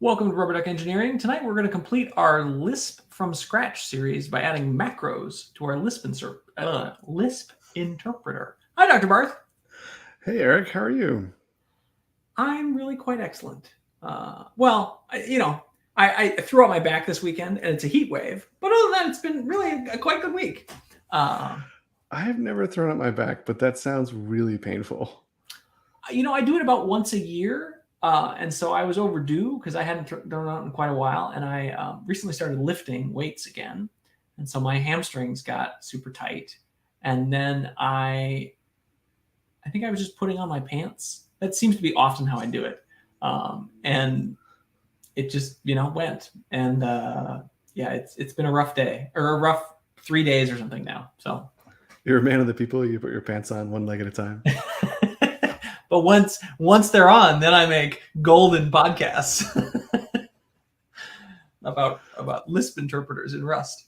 Welcome to Rubber Duck Engineering. Tonight we're going to complete our Lisp from Scratch series by adding macros to our Lisp interpreter. Hi, Dr. Barth. Hey, Eric, how are you? I'm really quite excellent. I threw out my back this weekend and it's a heat wave, but other than that, it's been really a quite good week. I have never thrown up my back, but that sounds really painful. I do it about once a year. And so I was overdue because I hadn't done it in quite a while. And I recently started lifting weights again. And so my hamstrings got super tight. And then I think I was just putting on my pants. That seems to be often how I do it. And it just, went. And it's been a rough day or a rough 3 days or something now. So You're a man of the people. You put your pants on one leg at a time. But once they're on, then I make golden podcasts about Lisp interpreters in Rust.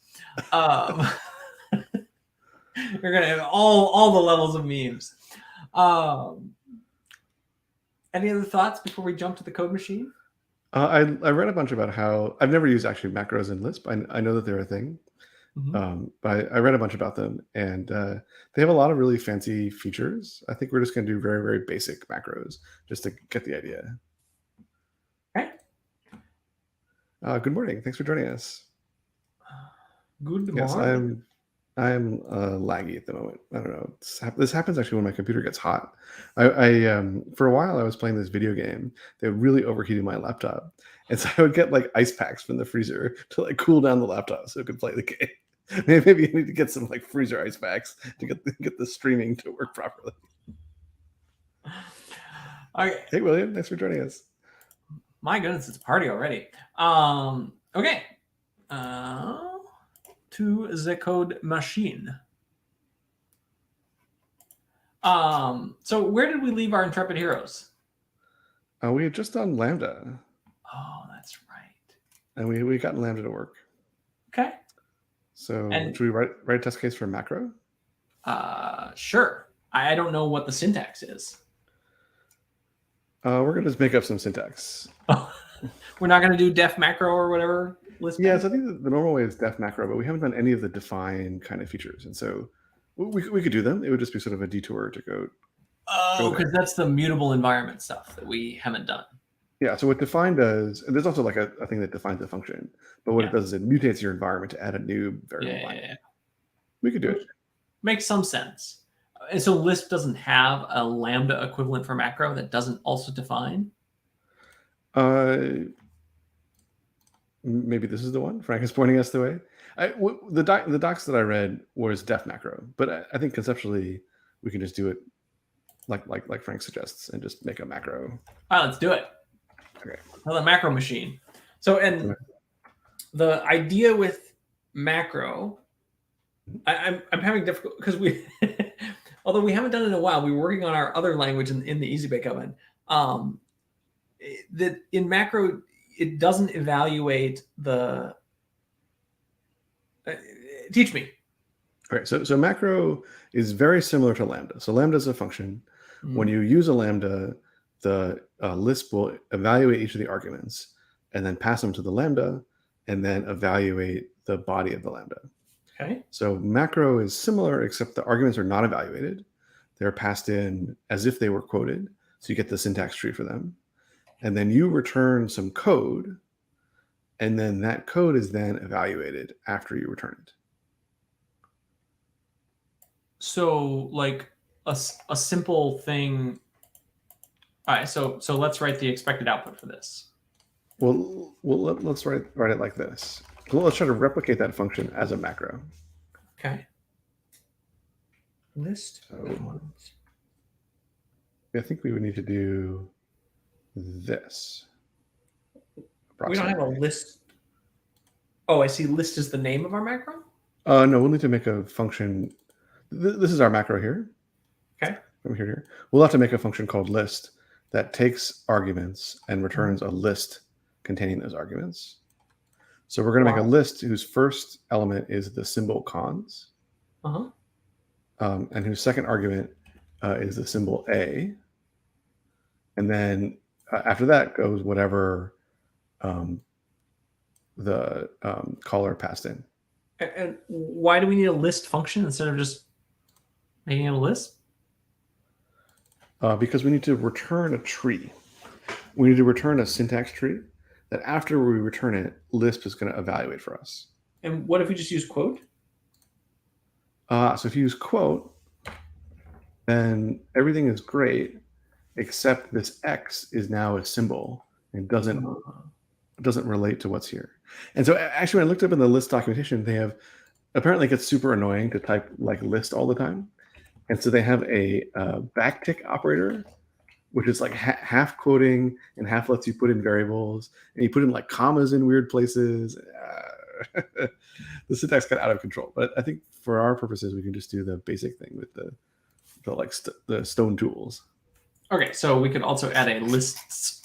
We're gonna have all the levels of memes. Any other thoughts before we jump to the code machine? I read a bunch about how I've never used actually macros in Lisp. I know that they're a thing, but I read a bunch about them, and they have a lot of really fancy features. I think we're just going to do very, very basic macros just to get the idea. Okay. Good morning. Thanks for joining us. Good morning. Yes, I am laggy at the moment. I don't know. This happens actually when my computer gets hot. I for a while I was playing this video game that really overheated my laptop, and so I would get like ice packs from the freezer to like cool down the laptop so it could play the game. Maybe you need to get some like freezer ice packs to get the streaming to work properly. Okay. Hey William, thanks for joining us. My goodness, it's a party already. Okay. To the code machine. So where did we leave our intrepid heroes? We had just done Lambda. Oh, that's right. And we got Lambda to work. Okay. So should we write a test case for macro? Sure. I don't know what the syntax is. We're gonna just make up some syntax. We're not gonna do def macro or whatever. Yeah, so I think the normal way is def macro, but we haven't done any of the define kind of features, and so we could do them. It would just be sort of a detour to go. Oh, because that's the mutable environment stuff that we haven't done. Yeah, so what define does, and there's also like a thing that defines the function, but what it does is it mutates your environment to add a new variable. Yeah. We could do it. Makes some sense. And so Lisp doesn't have a Lambda equivalent for macro that doesn't also define? Maybe this is the one. Frank is pointing us the way. The docs that I read was def macro, but I think conceptually we can just do it like Frank suggests and just make a macro. All right, let's do it. Okay. The macro machine. So, and the idea with macro, I'm having difficulty because we, although we haven't done it in a while, we were working on our other language in the Easy Bake Oven. That in macro, it doesn't evaluate the. Teach me. Okay, so macro is very similar to Lambda. So Lambda is a function. When you use a Lambda, the Lisp will evaluate each of the arguments and then pass them to the Lambda and then evaluate the body of the Lambda. Okay. So macro is similar, except the arguments are not evaluated. They're passed in as if they were quoted. So you get the syntax tree for them. And then you return some code, and then that code is then evaluated after you return it. So like a simple thing. All right, so let's write the expected output for this. Well, let's write it like this. Well, let's try to replicate that function as a macro. Okay. List. I think we would need to do this. We don't have a list. Oh, I see. List is the name of our macro? No, we'll need to make a function. This is our macro here. Okay. From here to here. We'll have to make a function called list that takes arguments and returns a list containing those arguments. So we're going to make a list whose first element is the symbol cons. And whose second argument is the symbol A. And then after that goes whatever the caller passed in. And why do we need a list function instead of just making it a list? Because we need to return a tree. We need to return a syntax tree that after we return it, Lisp is going to evaluate for us. And what if we just use quote? So if you use quote, then everything is great, except this X is now a symbol and doesn't relate to what's here. And so actually, when I looked up in the list documentation, they have apparently it gets super annoying to type like list all the time. And so they have a backtick operator, which is like half quoting and half lets you put in variables, and you put in like commas in weird places. The syntax got out of control, but I think for our purposes, we can just do the basic thing with the the stone tools. Okay, so we could also add a lists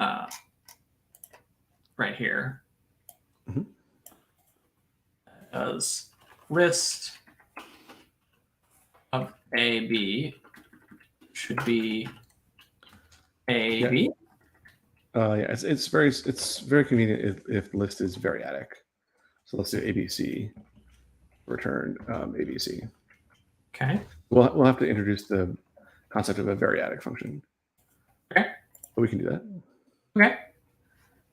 right here. Mm-hmm. As list of A, B should be A, B. Yeah, it's very convenient if list is variadic. So let's do ABC. Return ABC. Okay. We'll have to introduce the concept of a variadic function. Okay. But we can do that. Okay.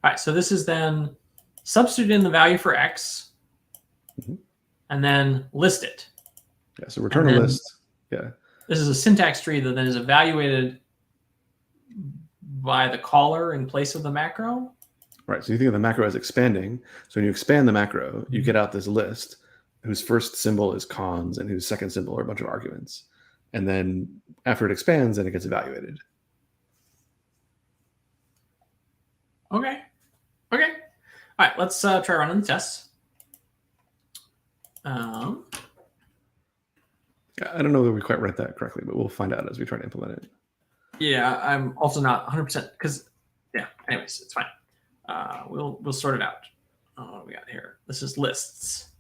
All right. So this is then substitute in the value for X, and then list it. Yeah. So return a list. Yeah. This is a syntax tree that then is evaluated by the caller in place of the macro. Right. So you think of the macro as expanding. So when you expand the macro, you get out this list whose first symbol is cons and whose second symbol are a bunch of arguments. And then after it expands, then it gets evaluated. Okay. Okay. All right. Let's try running the tests. I don't know that we quite read that correctly, but we'll find out as we try to implement it. Yeah, I'm also not 100% because, yeah. Anyways, it's fine. We'll sort it out. What do we got here? This is lists.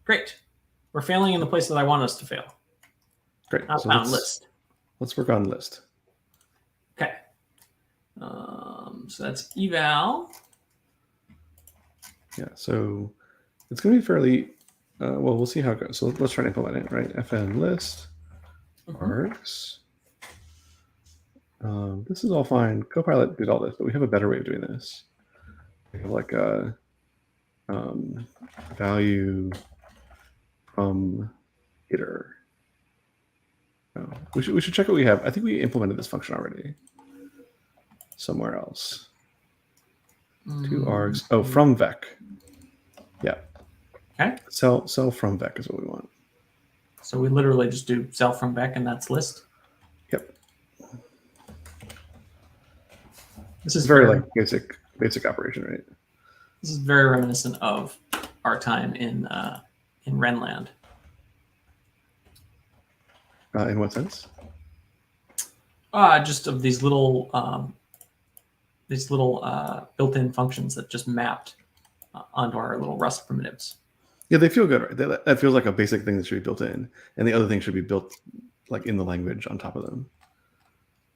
Great. We're failing in the place that I want us to fail. Great. Not so found list. Let's work on list. Okay. So that's eval. Yeah. So it's going to be fairly. Well, we'll see how it goes. So let's try to implement it. Right. Fn list args. This is all fine. Copilot did all this, but we have a better way of doing this. We have like a value from iter. Oh, we should check what we have. I think we implemented this function already somewhere else. Two args. Oh, from vec. Yeah. Okay. Cell from vec is what we want. So we literally just do cell from vec and that's list. Yep. This is very like basic operation, right? This is very reminiscent of our time in Renland. In what sense? Just of these little built-in functions that just mapped onto our little Rust primitives. Yeah, they feel good, right? That feels like a basic thing that should be built in, and the other thing should be built like in the language on top of them.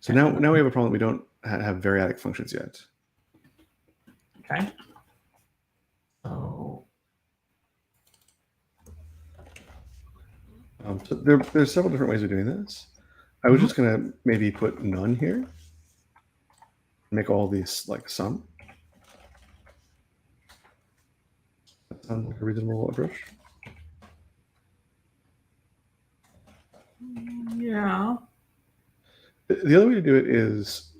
So now we have a problem. We don't have variadic functions yet. Okay. So, so there's several different ways of doing this. I was just gonna maybe put none here. Make all these like sum. That sounds like a reasonable approach. Yeah. The other way to do it is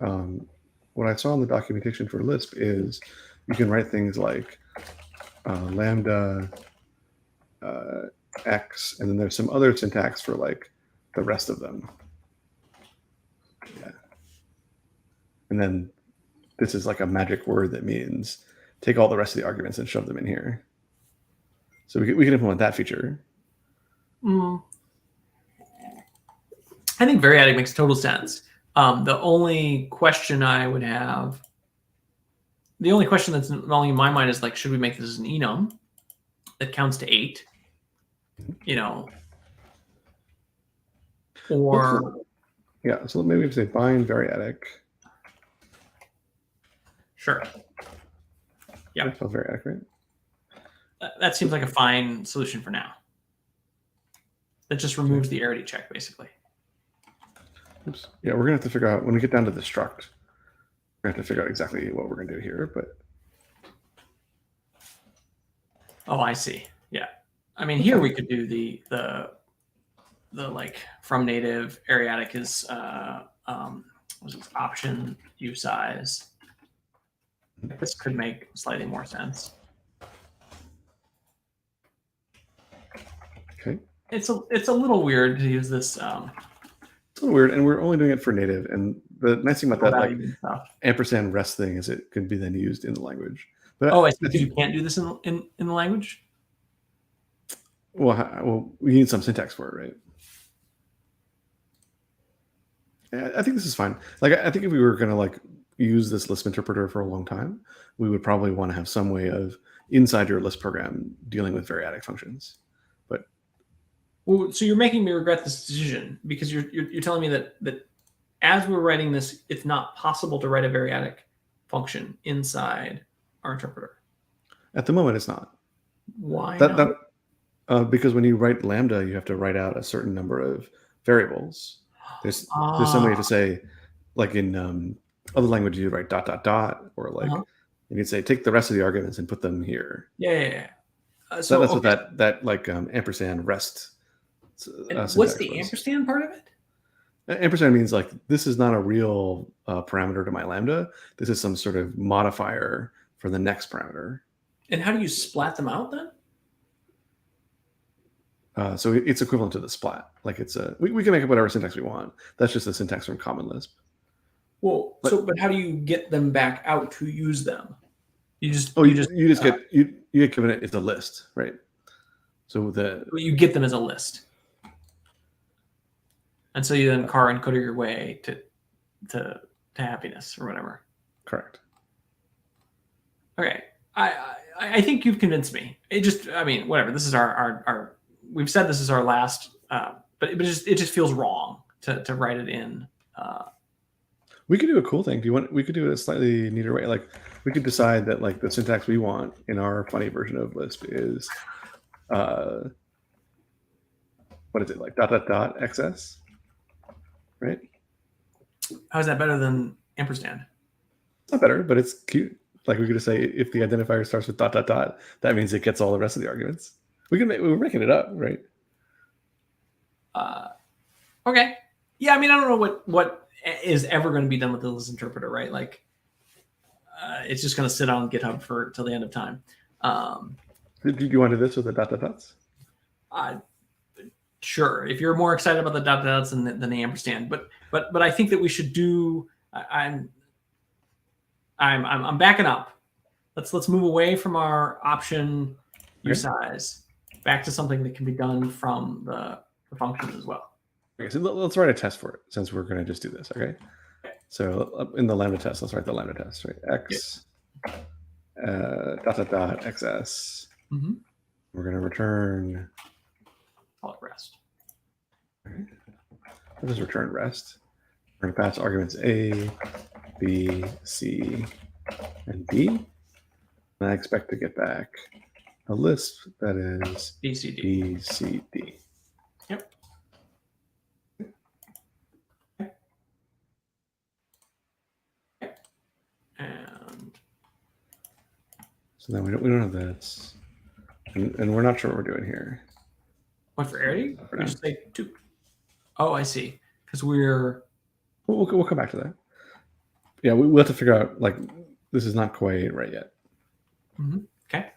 what I saw in the documentation for Lisp is you can write things like lambda x, and then there's some other syntax for like the rest of them. Yeah. And then this is like a magic word that means take all the rest of the arguments and shove them in here. So we can implement that feature. I think Variadic makes total sense. The only question I would have, the only question that's rolling in my mind is like, should we make this as an enum that counts to 8? You know, or yeah. So maybe we say bind Variadic. Sure. Yeah. That feels very accurate. That seems like a fine solution for now. That just removes the arity check, basically. Oops. Yeah, we're gonna have to figure out when we get down to the struct. We're gonna have to figure out exactly what we're gonna do here, but. Oh, I see. Yeah. I mean, here we could do the like from native Ariadic is what's this option view size. This could make slightly more sense. Okay. It's a little weird to use this. It's a little weird, and we're only doing it for native. And the nice thing about that, like ampersand rest thing, is it can be then used in the language. But I see. Because you can't do this in the language. Well, we need some syntax for it, right? I think this is fine. Like, I think if we were going to like use this Lisp interpreter for a long time, we would probably want to have some way of inside your Lisp program dealing with variadic functions. But so you're making me regret this decision because you're telling me that as we're writing this, it's not possible to write a variadic function inside our interpreter. At the moment, it's not. Why not? Because when you write lambda, you have to write out a certain number of variables. There's some way to say, like in other languages, you write ... or like you could say take the rest of the arguments and put them here. Yeah. So that's what that like ampersand rest. What's the ampersand part of it? Ampersand means like this is not a real parameter to my lambda. This is some sort of modifier for the next parameter. And how do you splat them out then? So it's equivalent to the splat. Like it's we can make up whatever syntax we want. That's just the syntax from Common Lisp. Well, but how do you get them back out to use them? You just get given it. It's a list, right? So you get them as a list, and so you then car encode your way to happiness or whatever. Correct. Okay, I think you've convinced me. Whatever. This is our we've said this is our last, but it just feels wrong to write it in. We could do a cool thing. We could do it a slightly neater way. Like we could decide that like the syntax we want in our funny version of Lisp is, what is it like ? XS, right? How is that better than ampersand? It's not better, but it's cute. Like we could just say if the identifier starts with ... that means it gets all the rest of the arguments. We're making it up, right? Okay. Yeah, I mean, I don't know what is ever going to be done with the Lisp interpreter, right? Like, it's just going to sit on GitHub till the end of time. Do you want to do this with the ... Sure. If you're more excited about the ... than the ampersand, but I think that we should do. I'm backing up. Let's move away from our option use size back to something that can be done from the functions as well. Okay, so let's write a test for it since we're going to just do this. Okay. So in the lambda test, let's write the lambda test, right? X XS. Mm-hmm. We're going to return. Call it rest. Okay. We'll just return rest. We're going to pass arguments A, B, C, and D. And I expect to get back a Lisp that is BCD. Yep. And so now we don't have that, and we're not sure what we're doing here. What for arity? We just say 2. Oh, I see. Because we'll come back to that. Yeah, we'll have to figure out like this is not quite right yet. Mm-hmm. Okay.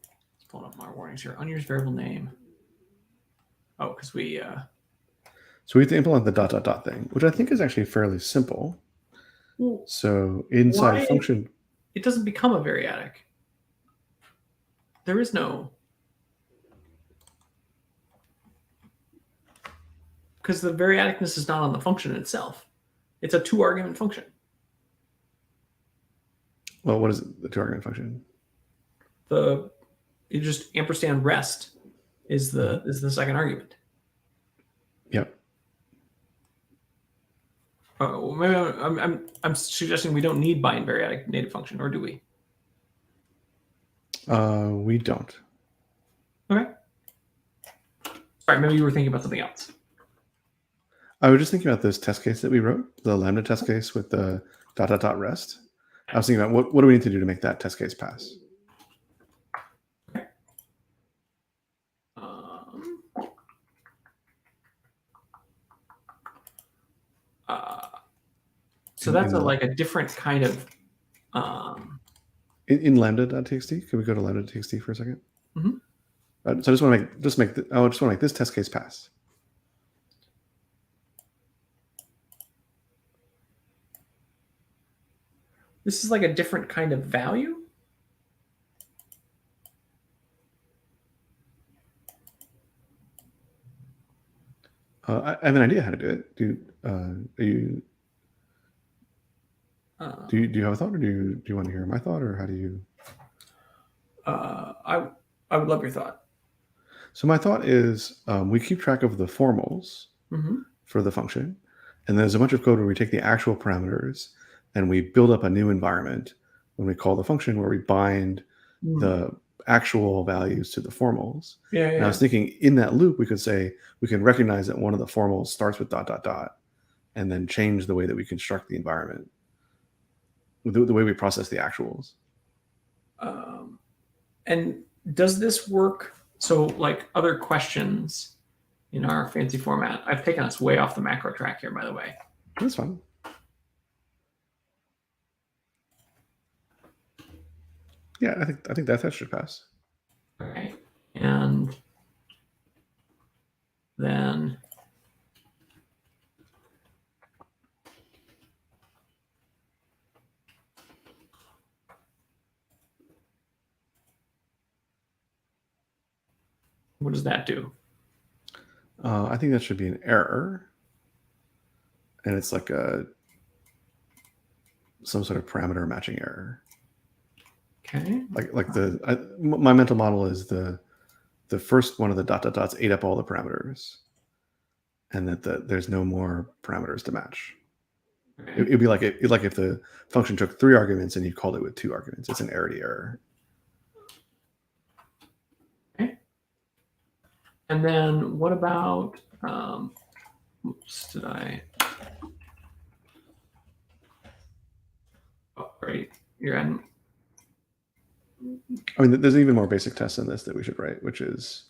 Let's pull up my warnings here. Unused variable name. Oh, because we. So we have to implement the ... thing, which I think is actually fairly simple. Well, so inside function, it doesn't become a variadic. There is no. Because the variadicness is not on the function itself. It's a 2-argument function. Well, what is it, the 2-argument function? You just ampersand rest is the second argument. Yep. Maybe I'm suggesting we don't need bind variadic native function, or do we? We don't. Okay. Sorry, maybe you were thinking about something else. I was just thinking about this test case that we wrote, the Lambda test case with the ... rest. I was thinking about what do we need to do to make that test case pass? So that's like a different kind of. In lambda.txt, can we go to lambda.txt for a second? Mm-hmm. So I just want to make this test case pass. This is like a different kind of value. I have an idea how to do it. Do you have a thought, or do you want to hear my thought, or how do you? I would love your thought. So my thought is we keep track of the formals for the function, and there's a bunch of code where we take the actual parameters and we build up a new environment when we call the function where we bind the actual values to the formals. And I was thinking in that loop we could say we can recognize that one of the formals starts with ... and then change the way that we construct the environment, the way we process the actuals. And does this work? So like other questions in our fancy format, I've taken us way off the macro track here, by the way. That's fine. Yeah, I think that should pass. Okay, and then what does that do? I think that should be an error, and it's like some sort of parameter matching error. Okay. My mental model is the first one of the ... dots ate up all the parameters, and that there's no more parameters to match. Okay. It'd be like if the function took 3 arguments and you called it with 2 arguments. It's an arity error. Okay. And then what about? Oops, did I? Oh, right. You're in. I mean, there's even more basic tests in this that we should write, which is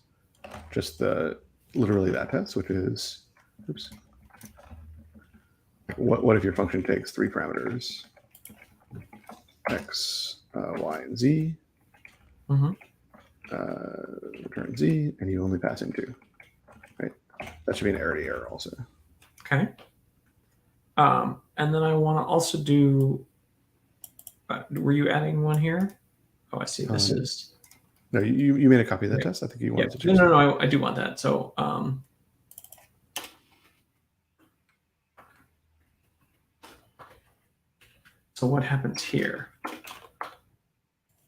just literally that test, which is, oops. What if your function takes 3 parameters, x, y, and z, return z, and you only pass in 2, right? That should be an arity error also. Okay. And then I want to also do, were you adding one here? Oh, I see. This is. No, you made a copy of that test. I think you wanted to change. No, I do want that. So, so what happens here?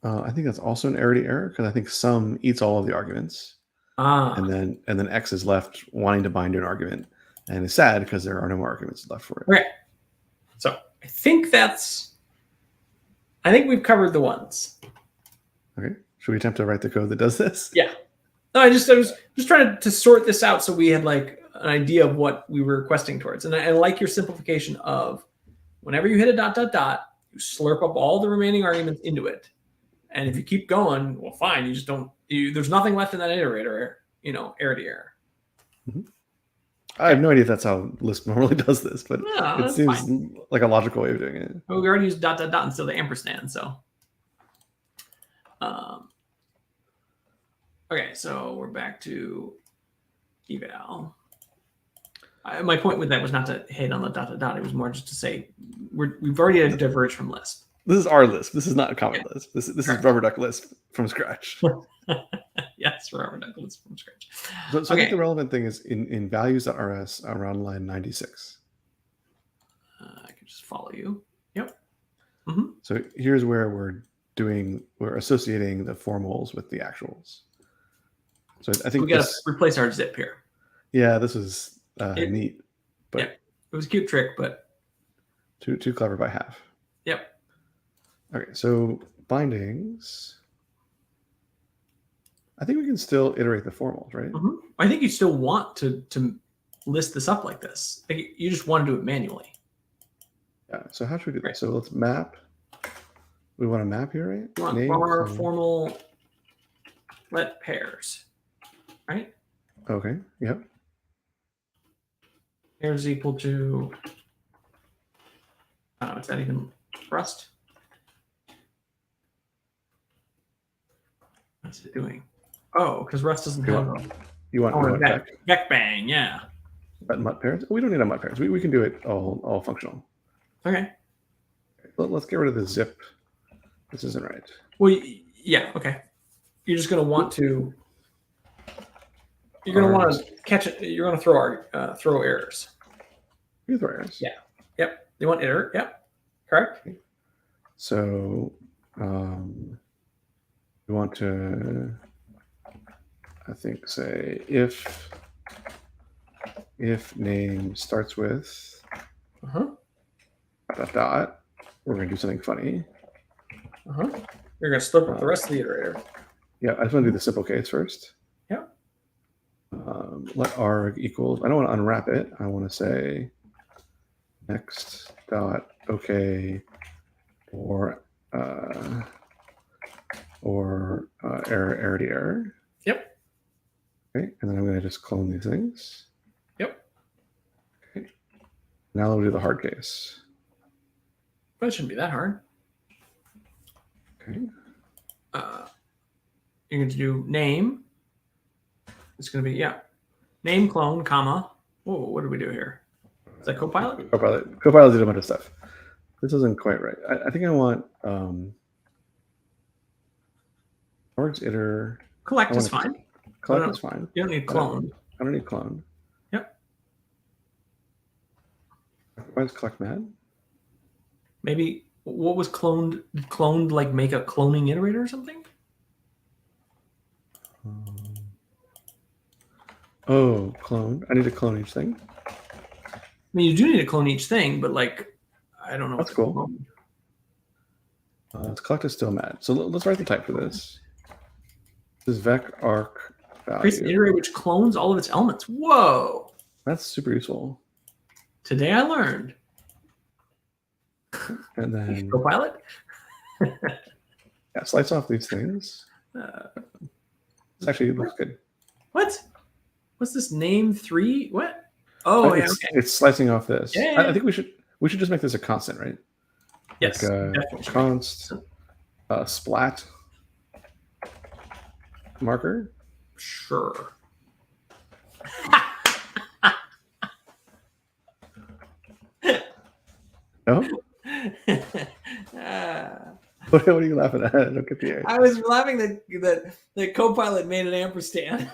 I think that's also an arity error because I think sum eats all of the arguments, and then x is left wanting to bind to an argument and is sad because there are no more arguments left for it. Okay. So I think we've covered the ones. Okay. Should we attempt to write the code that does this? Yeah. No, I was just trying to sort this out so we had like an idea of what we were requesting towards. And I like your simplification of whenever you hit a ... you slurp up all the remaining arguments into it. And if you keep going, well, fine. You just don't. There's nothing left in that iterator. Arity error. I have no idea if that's how Lisp normally does this, but it seems like a logical way of doing it. Well, we already used ... instead of the ampersand, so. Okay, so we're back to eval. My point with that was not to hate on the ... It was more just to say we've already diverged from Lisp. This is our Lisp. This is not a common Lisp. This is rubber duck Lisp from scratch. Yes, rubber duck Lisp from scratch. So I think the relevant thing is in values.rs around line 96. I can just follow you. Yep. So here's where we're associating the formals with the actuals. So I think we got to replace our zip here. Yeah, this is neat, but it was a cute trick, but too clever by half. Yep. Okay, so bindings. I think we can still iterate the formals, right? I think you still want to list this up like this. Like, you just want to do it manually. Yeah. So how should we do this? So let's map. We want to map here, right? You want bar formal let pairs, right? Okay. Yep. Pairs equal to. Is that even Rust? What's it doing? Oh, because Rust doesn't have. You want vec? Vec bang, yeah. But mut pairs? We don't need a mut pairs. We can do it all functional. Okay. Let's get rid of the zip. This isn't right. Well, yeah. Okay. You're just going to want to. You're going to want to catch it. You're going to throw errors. You throw errors. Yeah. Yep. You want error. Yep. Correct. Okay. So we want to, I think, say if name starts with dot, we're going to do something funny. You're going to slip up the rest of the iterator. Yeah, I just want to do the simple case first. Yeah. Let arg equals, I don't want to unwrap it. I want to say next dot okay or error. Yep. Okay, and then I'm going to just clone these things. Yep. Okay. Now we'll do the hard case. But it shouldn't be that hard. Okay. You're going to do name. It's going to be, name clone, comma. Whoa, what did we do here? Is that Copilot? Copilot did a bunch of stuff. This isn't quite right. I think I want args iter. Collect is fine. Collect is fine. You don't need clone. I don't need clone. Yep. Why is collect mad? Maybe what was cloned? Cloned like make a cloning iterator or something? Oh, clone. I need to clone each thing. I mean, you do need to clone each thing, but like, I don't know. That's cool. Collect is still mad. So let's write the type for this. This is vec arc value. Creates an iterator which clones all of its elements. Whoa. That's super useful. Today I learned. And then Copilot? Yeah, slice off these things. This actually looks good. What? What's this name 3? What? Oh, yeah. It's slicing off this. Yeah. I think we should just make this a constant, right? Yes. Like, const splat marker. Sure. No. What are you laughing at? I don't get the. I was laughing that the Copilot made an ampersand.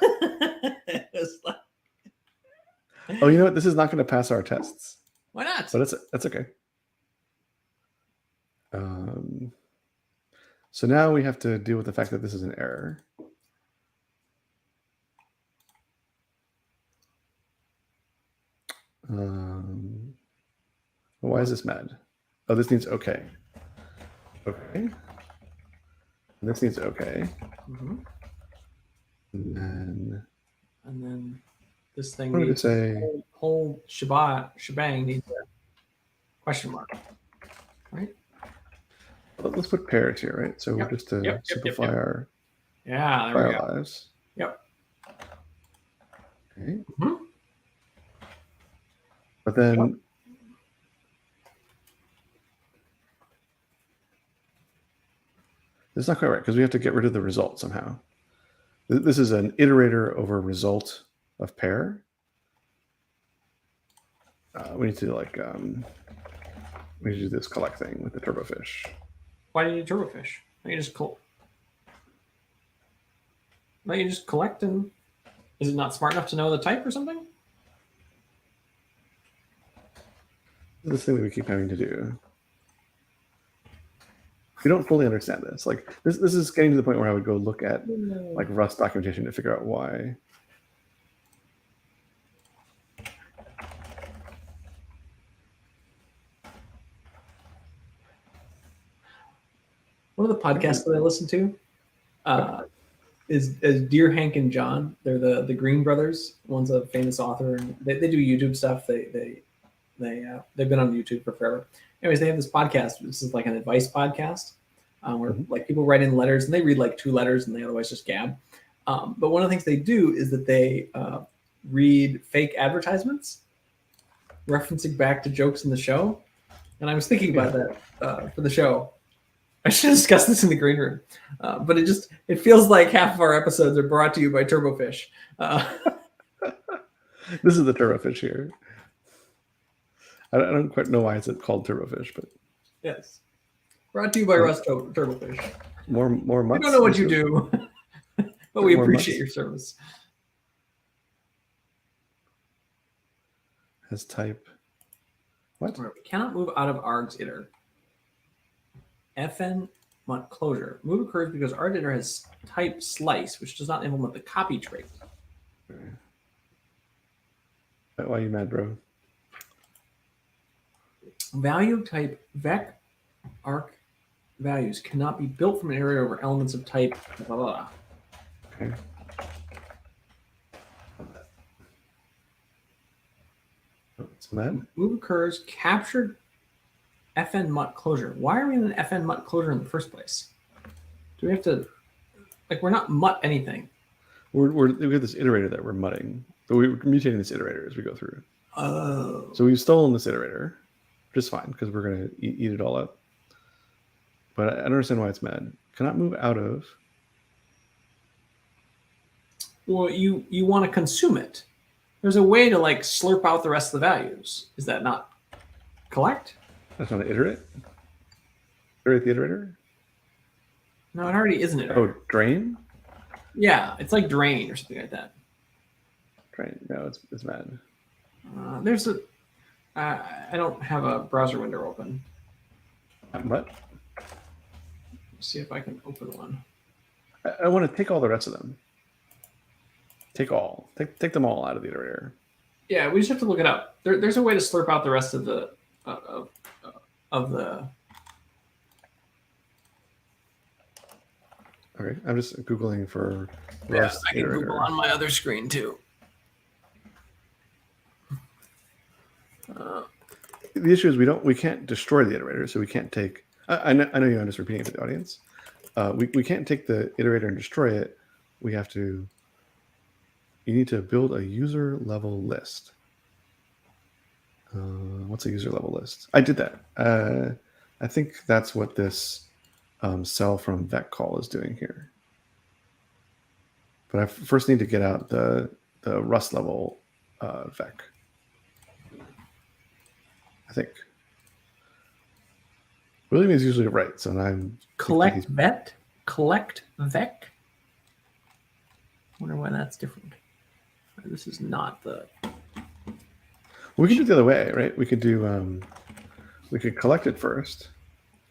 Oh, you know what? This is not going to pass our tests. Why not? But that's okay. So now we have to deal with the fact that this is an error. Why is this mad? Oh, this needs okay. Okay. And this needs okay. Mm-hmm. And then this thing what needs did it say? Whole shebang needs a question mark. Right? Let's put pairs here, right? So just to simplify our lives. Yep. Okay. Mm-hmm. But then it's not quite right because we have to get rid of the result somehow. This is an iterator over result of pair. We need to we need to do this collect thing with the turbofish. Why do you need turbofish? Why don't you just collect and is it not smart enough to know the type or something? This thing that we keep having to do. We don't fully understand this. Like this is getting to the point where I would go look at like Rust documentation to figure out why. One of the podcasts that I listen to, is Dear Hank and John. They're the Green brothers. One's a famous author, and they do YouTube stuff. They've been on YouTube for forever. Anyways, they have this podcast. This is like an advice podcast where like people write in letters, and they read like 2 letters, and they otherwise just gab. But one of the things they do is that they read fake advertisements, referencing back to jokes in the show. And I was thinking about that for the show. I should discuss this in the green room, but it feels like half of our episodes are brought to you by Turbofish. This is the Turbofish here. I don't quite know why it's called Turbofish, but yes, brought to you by Rust Turbofish. More mutts. We don't know what you do, but we appreciate your service. Has type. What? We cannot move out of args iter. Fn mut closure. Move occurs because args iter has type slice, which does not implement the copy trait. Why are you mad, bro? Value type vec arc values cannot be built from an area over elements of type blah, blah, blah. Okay. So that move occurs captured fn mut closure. Why are we in an fn mut closure in the first place? Do we have to we're not mut anything? We have this iterator that we're mudding. So we're mutating this iterator as we go through. Oh. So we've stolen this iterator, which is fine because we're going to eat it all up. But I don't understand why it's mad. Cannot move out of. Well, you want to consume it. There's a way to slurp out the rest of the values. Is that not collect? That's not an iterate? Iterate the iterator? No, it already is an iterator. Oh, drain? Yeah, it's like drain or something like that. Drain. No, it's mad. There's a. I don't have a browser window open. What? Let's see if I can open one. I want to take all the rest of them. Take all. Take them all out of the iterator. Yeah, we just have to look it up. There's a way to slurp out the rest of the of the. Okay, I'm just googling for. Yeah, I can Google on my other screen too. The issue is we can't destroy the iterator, so we can't take. I know I'm just repeating it to the audience. We can't take the iterator and destroy it. We have to. You need to build a user level list. What's a user level list? I did that. I think that's what this cell from vec call is doing here. But I first need to get out the Rust level vec. I think. William is usually right, so I'm collect vec. I wonder why that's different. This is not the. We could do it the other way, right? We could do. We could collect it first.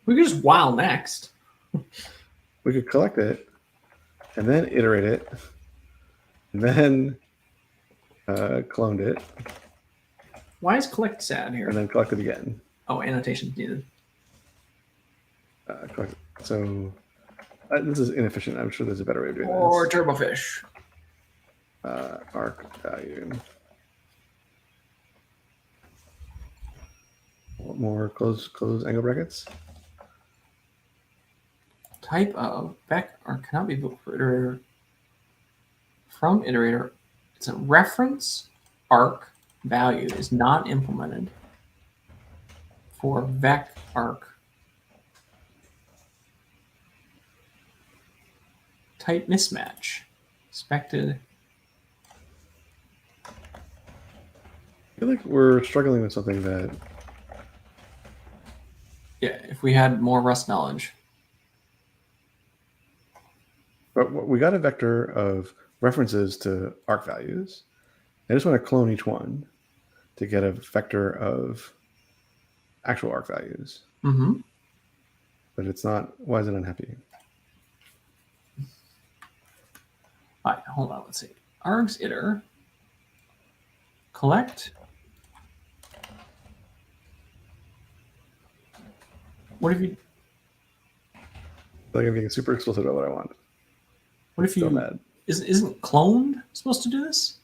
We could just while next. We could collect it, and then iterate it, and then cloned it. Why is collect sad here? And then collect it again. Oh, annotations needed. So this is inefficient. I'm sure there's a better way of doing this. Or Turbofish. Arc value. More close angle brackets. Type of vec or cannot be built for iterator. From iterator, it's a reference arc value is not implemented for vec arc. Type mismatch. Expected. I feel like we're struggling with something that. Yeah, if we had more Rust knowledge. But we got a vector of references to arc values. I just want to clone each one to get a vector of actual arc values. Mm-hmm. But it's not. Why is it unhappy? All right, hold on. Let's see. Args iter. Collect. What have you? Like I'm being super explicit about what I want. What It's if still you bad. isn't cloned supposed to do this?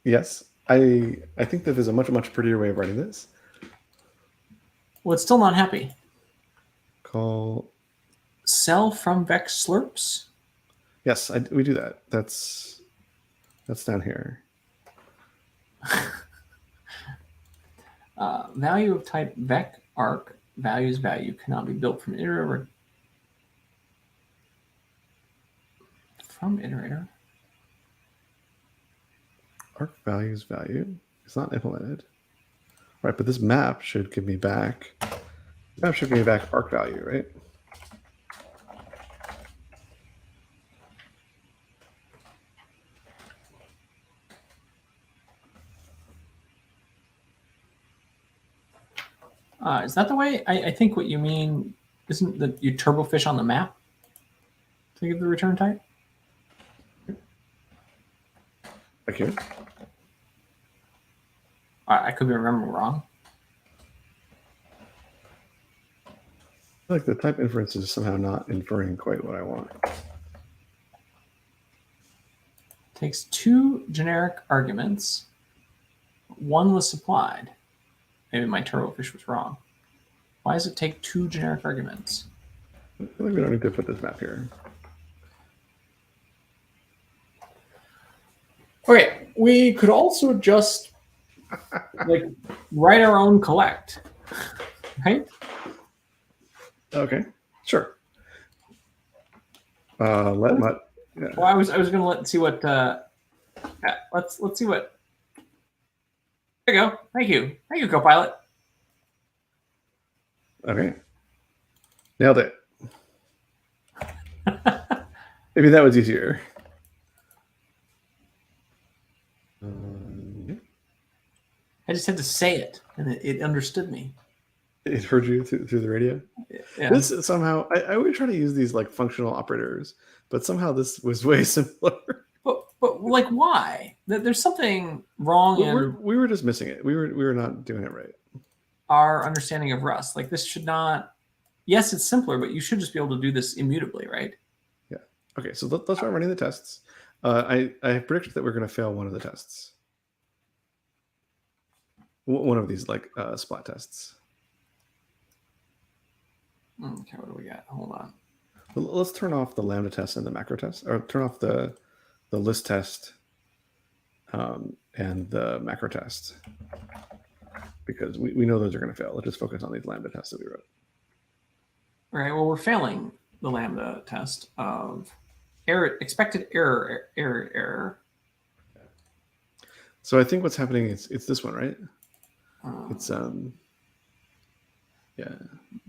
Yes, I think that there's a much prettier way of writing this. Well, it's still not happy. Call Cell from vex slurps. yes, we do that. That's down here. Value of type vec arc values value cannot be built from iterator. From iterator. Arc values value is not implemented. Right, but this map should give me back. Map should give me back arc value, right? Is that the way? I think what you mean isn't that you turbofish on the map to give the return type? Like here. I could be remembering wrong. I feel like the type inference is somehow not inferring quite what I want. Takes two generic arguments. One was supplied. Maybe my turbofish was wrong. Why does it take two generic arguments? I feel like we don't need to put this map here. Okay, we could also just like write our own collect, right? Okay, sure. Let mut. Yeah. Well, I was gonna see what. Let's see what. There you go. Thank you, Copilot. Okay. Nailed it. Maybe that was easier. Yeah. I just had to say it, and it understood me. It heard you through the radio. Yeah. This somehow I would try to use these like functional operators, but somehow this was way simpler. But like, why? There's something wrong in We were just missing it. We were not doing it right. our understanding of Rust. Like, this should not. Yes, it's simpler, but you should just be able to do this immutably, right? Yeah. Okay. So let's try running the tests. I predict that we're going to fail one of the tests. One of these like splat tests. Okay, what do we got? Hold on. Let's turn off the lambda test and the macro test, or turn off the list test and the macro test, because we know those are going to fail. Let's just focus on these lambda tests that we wrote. All right. Well, we're failing the lambda test of expected error. So I think what's happening is it's this one, right? It's yeah.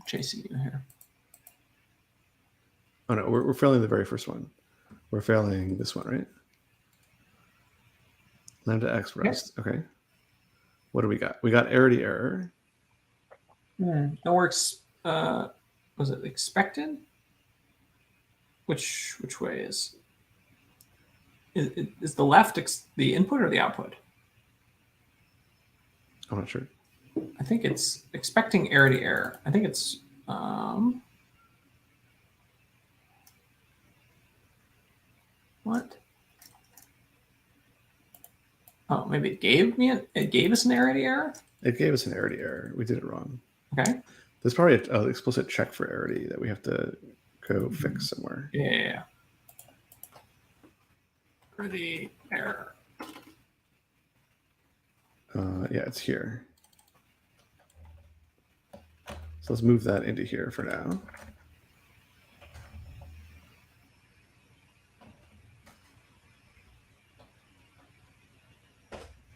Chasing you here. Oh no, we're failing the very first one. We're failing this one, right? Lambda x rest. Okay. What do we got? We got arity error. No works. Was it expected? Which way is the left the input or the output? I'm not sure. I think it's expecting arity error. I think it's what? Oh, maybe it gave us an arity error. It gave us an arity error. We did it wrong. Okay. There's probably an explicit check for arity that we have to go fix somewhere. Yeah. Arity error. Yeah, it's here. So let's move that into here for now.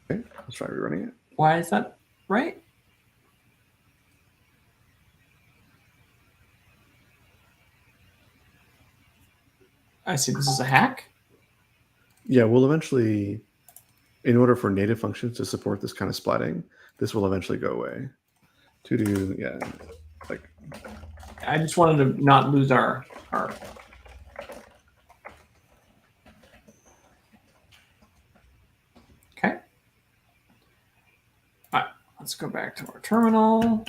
Okay, let's try rerunning it. Why is that right? I see. This is a hack. Yeah, we'll eventually, in order for native functions to support this kind of splatting, this will eventually go away. To do, yeah, like. I just wanted to not lose our. Okay. All right. Let's go back to our terminal.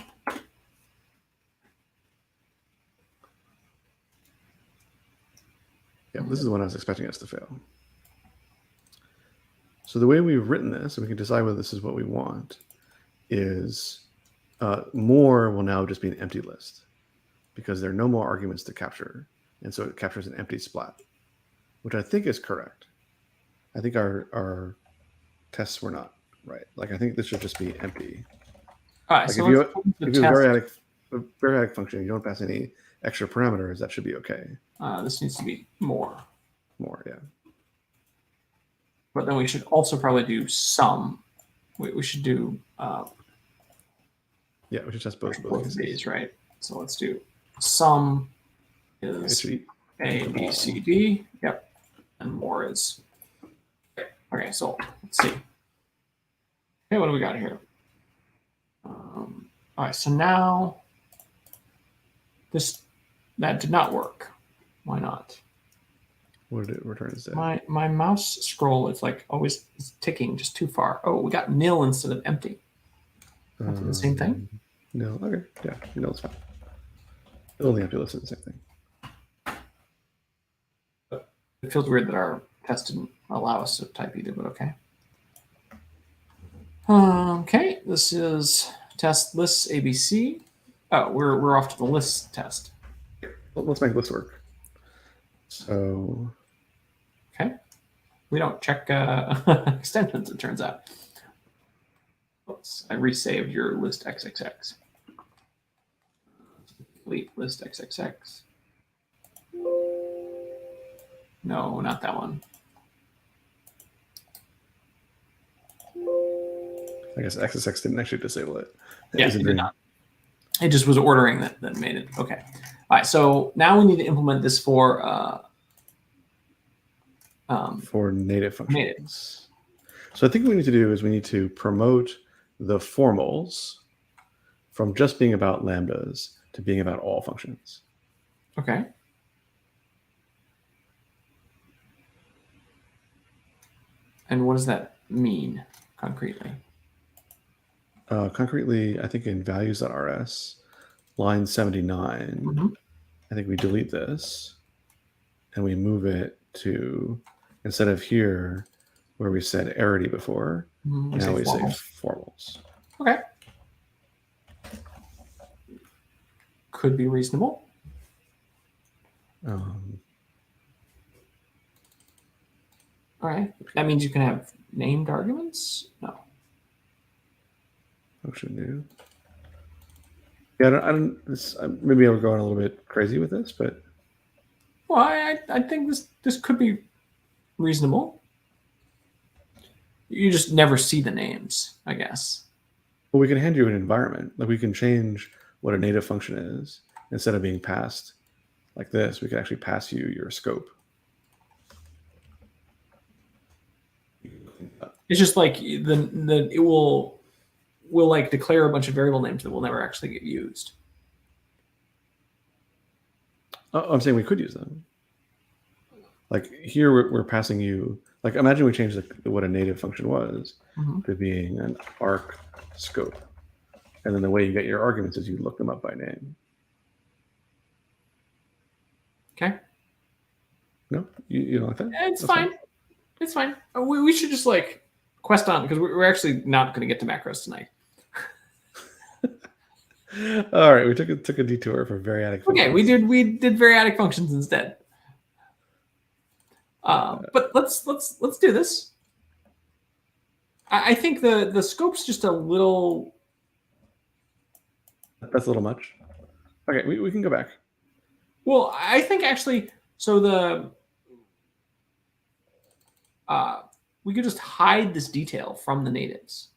Yeah, this is the one I was expecting us to fail. So the way we've written this, and we can decide whether this is what we want, is more will now just be an empty list because there are no more arguments to capture. And so it captures an empty splat, which I think is correct. I think our tests were not right. Like, I think this should just be empty. All right, Like, so if you let's put the have test. a variadic function, you don't pass any extra parameters, that should be okay. This needs to be more. More, yeah. But then we should also probably do some. We should do Yeah, we should test both of these, right? So let's do sum is A, B, C, D. Yep. And more is. Okay, so let's see. Okay, what do we got here? All right, so now that did not work. Why not? What did it return instead? My mouse scroll is like always ticking just too far. Oh, we got nil instead of empty. That's the same thing? No, okay, yeah, no, it's fine. Nil and the empty list is the same thing. It feels weird that our test didn't allow us to type either, but okay. Okay, this is test lists ABC. Oh, we're off to the list test. Well, let's make this work. So, okay, we don't check extensions. It turns out. Oops, I resaved your list XXX. Delete list XXX. No, not that one. I guess XSX didn't actually disable it. Yeah, it did not. It just was ordering that made it. Okay. All right. So now we need to implement this for native functions. So I think what we need to do is we need to promote the formals from just being about lambdas to being about all functions. Okay. And what does that mean concretely? Concretely, I think in values.rs, line 79, I think we delete this and we move it to, instead of here where we said arity before, now we say formals. Okay. Could be reasonable. All right. That means you can have named arguments? No. Function new. Yeah, I don't maybe I'll go on a little bit crazy with this, but. Well, I think this could be reasonable. You just never see the names, I guess. Well, we can hand you an environment. Like, we can change what a native function is. Instead of being passed like this, we can actually pass you your scope. It's just like it will like declare a bunch of variable names that will never actually get used. I'm saying we could use them. Like, here we're passing you, like, imagine we changed what a native function was to being an arc scope. And then the way you get your arguments is you look them up by name. Okay. No, you don't like that? It's fine. It's fine. We should just like quest on, because we're actually not going to get to macros tonight. All right, we took a detour for variadic functions. Okay, we did variadic functions instead. But let's do this. I think the scope's just a little. That's a little much. Okay, we can go back. Well, I think actually, so we could just hide this detail from the natives.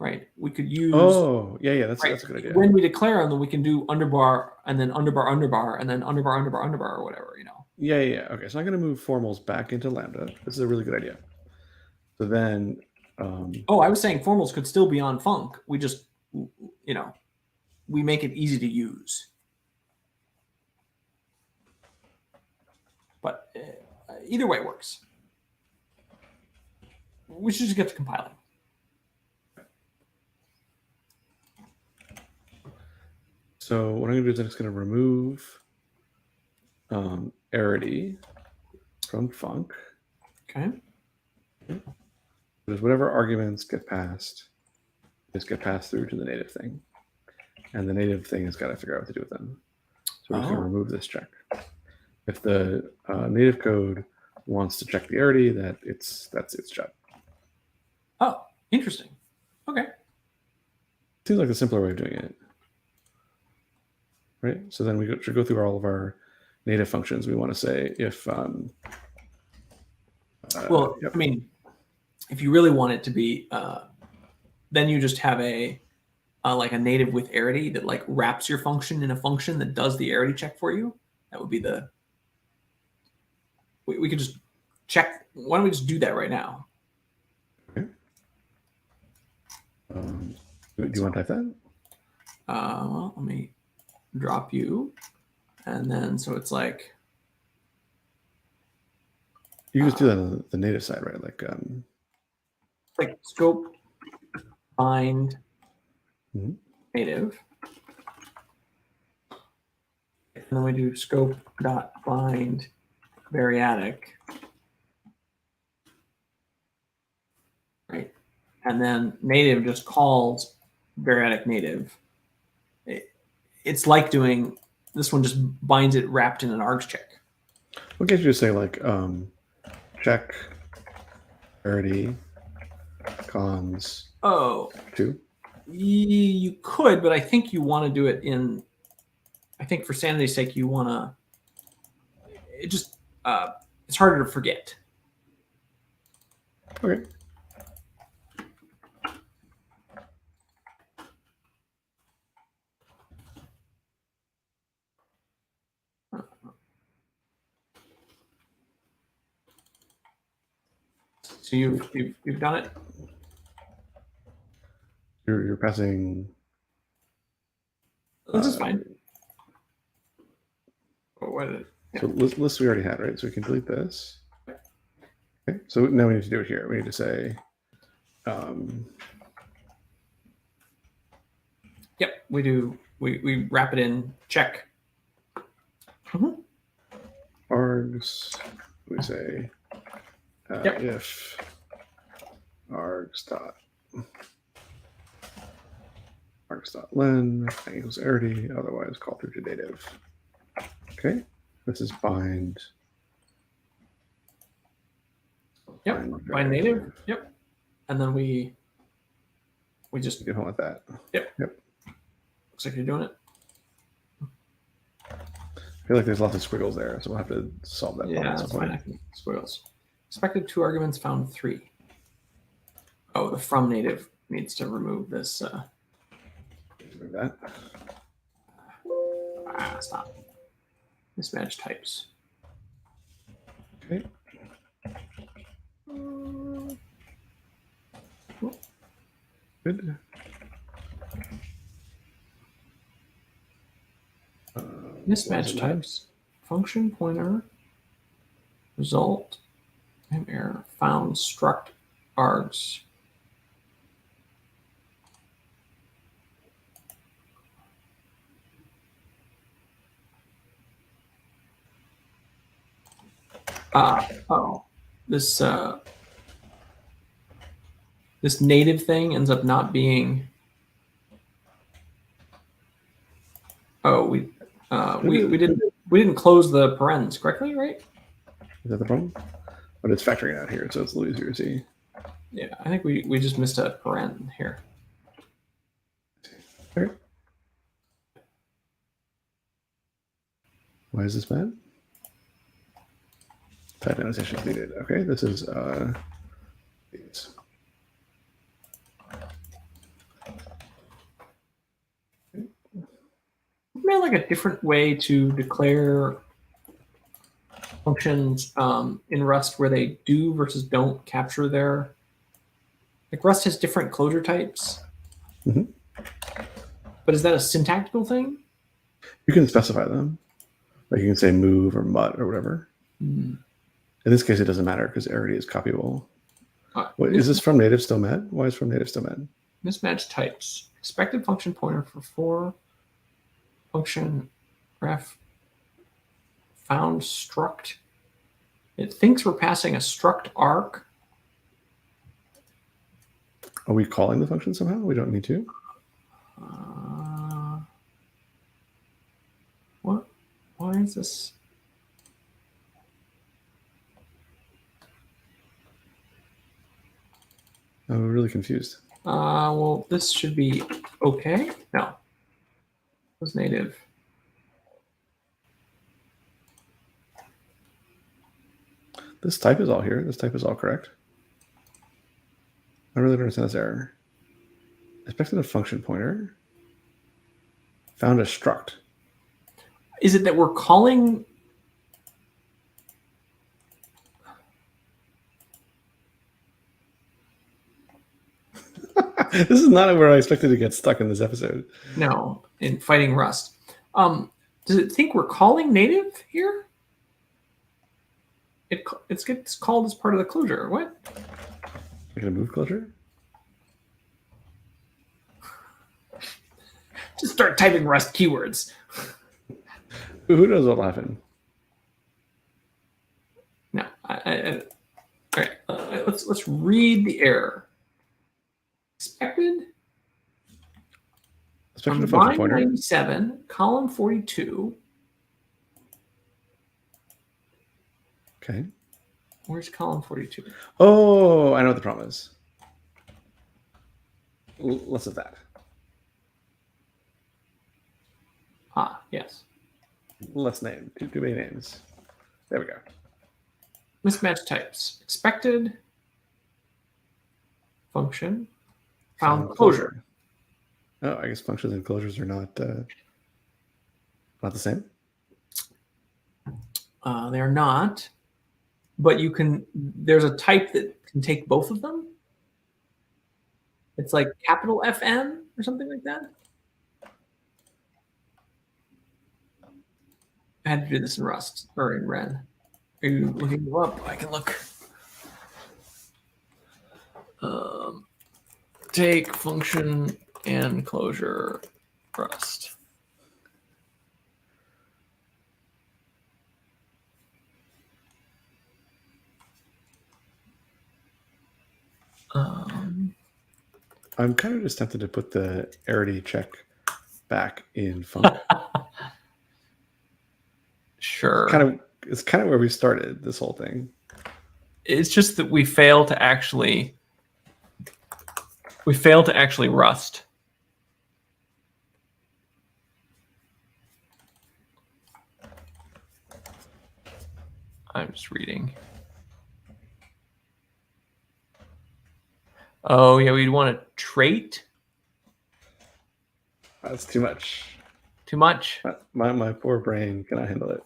Right? We could use. Oh, yeah, that's a good idea. When we declare them, then we can do underbar and then underbar and then underbar or whatever, you know. Yeah. Okay, so I'm going to move formals back into lambda. This is a really good idea. So then. Oh, I was saying formals could still be on func. We just, you know, we make it easy to use. But either way works. We should just get to compiling. So what I'm going to do is I'm just going to remove arity from func. Okay. There's whatever arguments get passed, just get passed through to the native thing. And the native thing has got to figure out what to do with them. So we're just going to remove this check. If the native code wants to check the arity, that's its job. Oh, interesting. Okay. Seems like a simpler way of doing it. Right? So then we should go through all of our native functions. We want to say if... well, yep. I mean, if you really want it to be, then you just have a like a native with arity that like wraps your function in a function that does the arity check for you. That would be the... We could just check. Why don't we just do that right now? Okay. Do you want to type that? Well, let me drop you. And then, so it's like... You can just do that on the native side, right? Like scope bind native. And then we do scope dot bind variadic. Right. And then native just calls variadic native. It's like doing this one, just binds it wrapped in an args check. What can't you just say like check arity cons 2? You could, but I think you want to do it in... I think for sanity's sake, you want to... It just... it's harder to forget. Okay. So you've done it? You're passing... This is fine. So list we already had, right? So we can delete this. Okay. So now we need to do it here. We need to say... Yep, we do. We wrap it in check. Args. We say if args dot len equals arity, otherwise call through to native. Okay, this is bind. Yep, bind native. Yep, and then we just get home with that. Yep. Looks like you're doing it. I feel like there's lots of squiggles there, so we'll have to solve that. Yeah, that's fine. Squiggles. Expected 2 arguments, found 3. Oh, the from native needs to remove this. Remove that. Stop. Mismatch types. Okay. Good. Mismatch types. Function pointer. Result. And error. Found struct args. This native thing ends up not being... we didn't close the parens correctly, right? Is that the problem? But it's factoring out here, so it's a little easier to see. Yeah, I think we just missed a paren here. Okay. Why is this bad? Type annotation deleted. Okay, this is these. Maybe like a different way to declare functions in Rust where they do versus don't capture their... Like Rust has different closure types. But is that a syntactical thing? You can specify them. Like you can say move or mut or whatever. In this case, it doesn't matter because arity is copyable. Is this from native still met? Why is from native still met? Mismatch types. Expected function pointer for 4 function ref found struct. It thinks we're passing a struct arc. Are we calling the function somehow? We don't need to. What? Why is this? I'm really confused. Well, this should be okay. No, it was native. This type is all here. This type is all correct. I really don't understand this error. Expected a function pointer. Found a struct. Is it that we're calling? This is not where I expected to get stuck in this episode. No, in fighting Rust. Does it think we're calling native here? It gets called as part of the closure. What? We're gonna move closure. Just start typing Rust keywords. Who knows what'll happen? No. All right. Let's read the error. Expected. Expected a From function line pointer. 97, column 42. Okay. Where's column 42? Oh, I know what the problem is. Less of that. Ah, yes. Less name. Too many names. There we go. Mismatch types. Expected. Function. Found closure. Oh, I guess functions and closures are not the same. They're not. But you can. There's a type that can take both of them. It's like capital FN or something like that. I had to do this in Rust or in Ren. Are you looking them up? I can look. Take function and closure Rust. I'm kind of just tempted to put the arity check back in func. Sure. It's kind of where we started this whole thing. It's just that we fail to actually Rust. I'm just reading. Oh yeah, we'd want a trait. That's too much. Too much. My poor brain cannot handle it.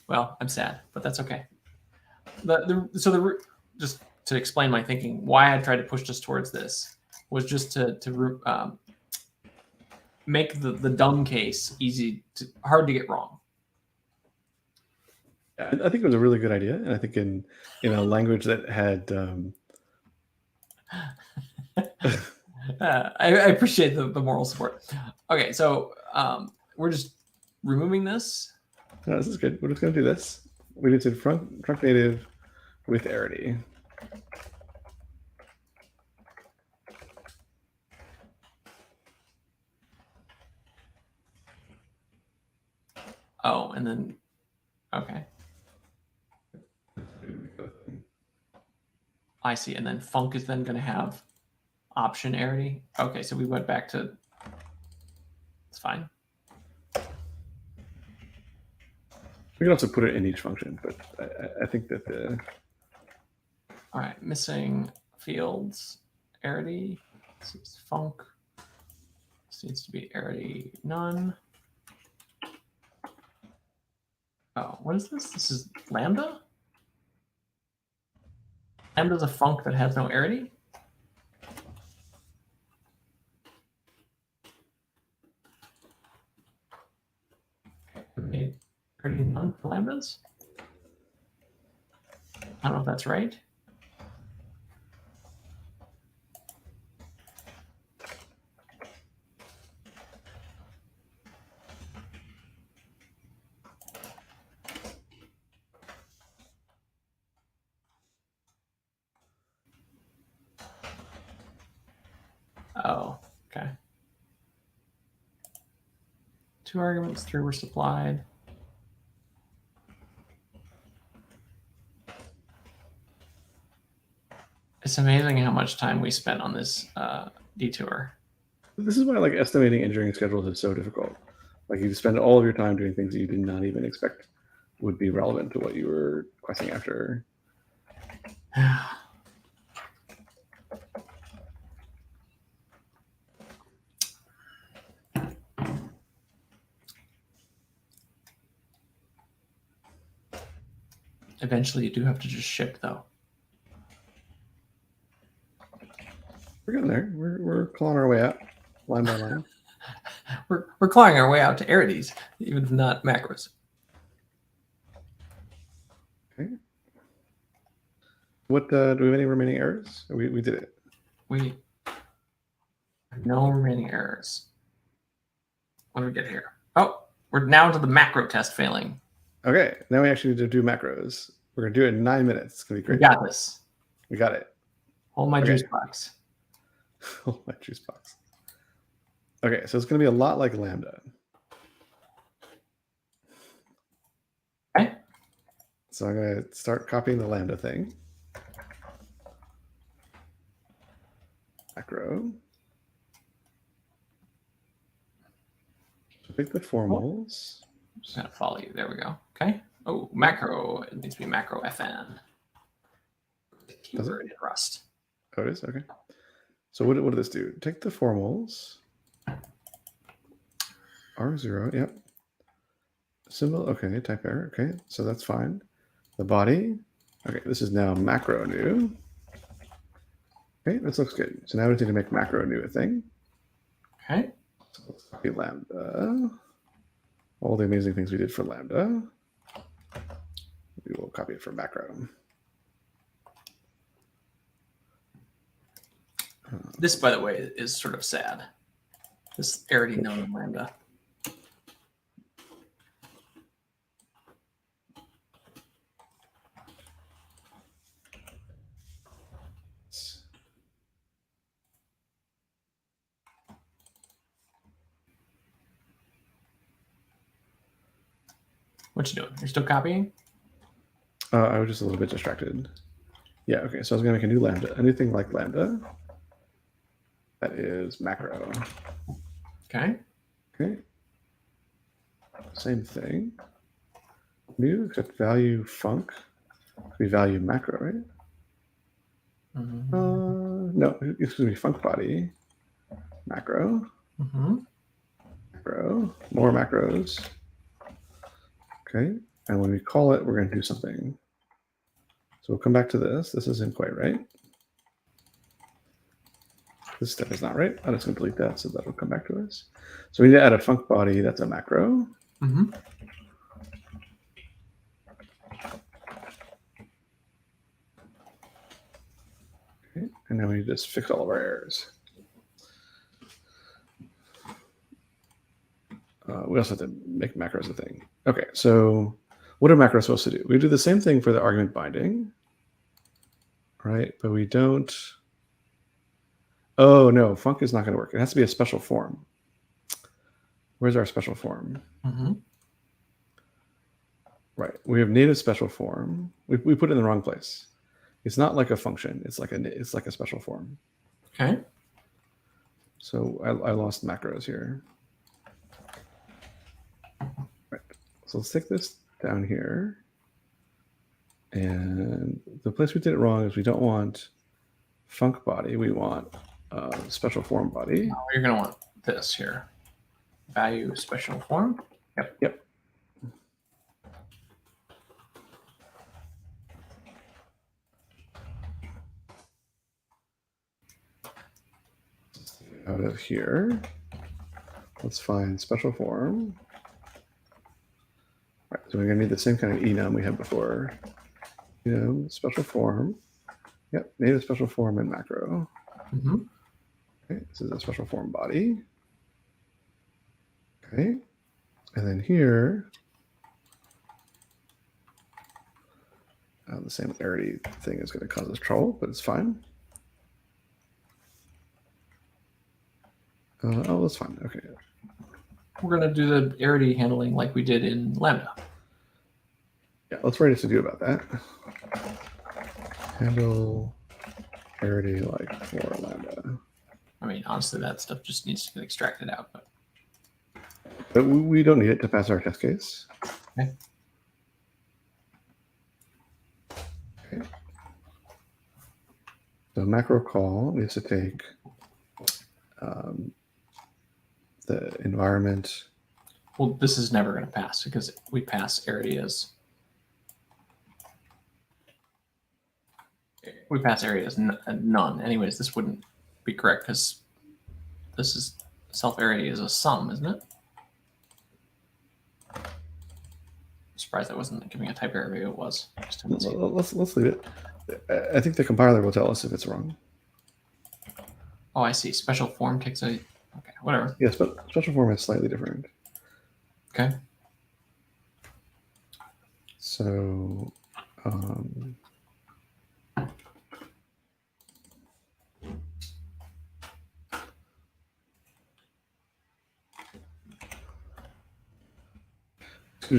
Well, I'm sad, but that's okay. Just to explain my thinking, why I tried to push us towards this was just to make the dumb case hard to get wrong. Yeah, I think it was a really good idea, and I think in a language that had. I appreciate the moral support. Okay, so we're just removing this. No, this is good. We're just going to do this. We need to trunk native with arity. Oh, and then, okay. I see. And then func is then going to have option arity. Okay, so we went back to, it's fine. We can also put it in each function, but I think that the... All right, missing fields, arity. This is func. This needs to be arity none. Oh, what is this? This is lambda? Lambda's a func that has no arity? Okay, arity none for lambdas? I don't know if that's right. 2 arguments, 3 were supplied. It's amazing how much time we spent on this detour. This is why like estimating engineering schedules is so difficult. Like you spend all of your time doing things that you did not even expect would be relevant to what you were questing after. Eventually, you do have to just ship, though. We're getting there. We're clawing our way out, line by line. We're clawing our way out to arities, even if not macros. Okay. What do we have any remaining errors? We did it. We have no remaining errors. What do we get here? Oh, we're now to the macro test failing. Okay, now we actually need to do macros. We're gonna do it in 9 minutes. It's gonna be great. We got this. We got it. Hold my juice box. Hold my juice box. Okay, so it's gonna be a lot like Lambda. Okay. So I'm gonna start copying the Lambda thing. Macro. Pick the formals. I'm just gonna follow you. There we go. Okay. Oh, macro. It needs to be macro FN. Keyword in Rust. Oh, it is? Okay. So what did this do? Take the formals. R0, yep. Symbol, okay, type error, okay, so that's fine. The body, okay, this is now macro new. Okay, this looks good. So now we need to make macro new a thing. Okay. So let's copy Lambda. All the amazing things we did for Lambda. We will copy it for macro. This, by the way, is sort of sad. This already known in Lambda. What you doing? You're still copying? I was just a little bit distracted. Yeah, okay, so I was going to make a new Lambda. Anything like Lambda. That is macro. Okay. Okay. Same thing. New, except value func. We value macro, right? No, it's going to be func body. Macro. Macro. More macros. Okay. And when we call it, we're going to do something. So we'll come back to this. This isn't quite right. This step is not right. I'm just going to delete that so that will come back to us. So we need to add a func body. That's a macro. Okay. And now we just fix all of our errors. We also have to make macros a thing. Okay, so what are macros supposed to do? We do the same thing for the argument binding, right? But we don't. Oh, no, func is not going to work. It has to be a special form. Where's our special form? Right, we have native special form. We put it in the wrong place. It's not like a function. It's like a special form. Okay. So I lost macros here. Right. So let's take this down here. And the place we did it wrong is we don't want func body. We want special form body. Now you're going to want this here. Value special form. Yep. Out of here, let's find special form. All right, so we're going to need the same kind of enum we had before. Special form. Yep, native special form and macro. Okay, this is a special form body. Okay, and then here, the similarity thing is going to cause us trouble, but it's fine. Oh, that's fine. Okay. We're going to do the arity handling like we did in Lambda. Yeah, let's write a to-do about that. Handle arity like for Lambda. I mean, honestly, that stuff just needs to get extracted out. But we don't need it to pass our test case. Okay. Okay. So macro call needs to take the environment. Well, this is never going to pass because we pass arity as none. Anyways, this wouldn't be correct because this is self arity is a sum, isn't it? I'm surprised that wasn't giving a type error. Maybe it was. Let's leave it. I think the compiler will tell us if it's wrong. Oh, I see. Special form takes a. Okay, whatever. Yes, but special form is slightly different. Okay. So.